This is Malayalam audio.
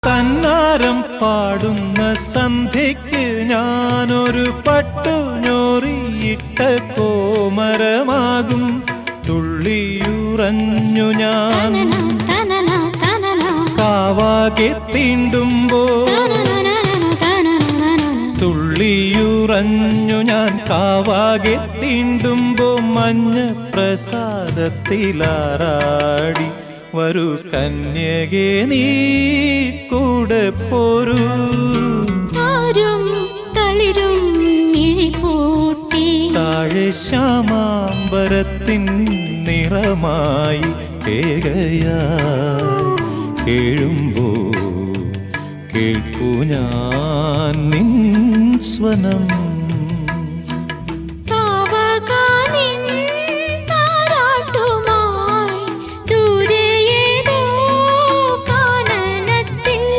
തന്നാരം പാടുന്ന സന്ധ്യയ്ക്ക് ഞാനൊരു പട്ടുഞോറിയിട്ട കോമരമാകും. തുള്ളിയുറഞ്ഞു ഞാൻ കാവാകെ തീണ്ടുമ്പോൾ, തുള്ളിയുറഞ്ഞു ഞാൻ കാവാകെ തീണ്ടുമ്പോ മഞ്ഞ പ്രസാദത്തിലാറാടി. വരൂ കന്യകേ നീ കൂടെ പോരൂ. താഴെ ശ്യാമാംബരത്തിൻ നിറമായി ഏകയായി കേഴുമ്പോ കേൾക്കൂ ഞാൻ നിൻ സ്വനം.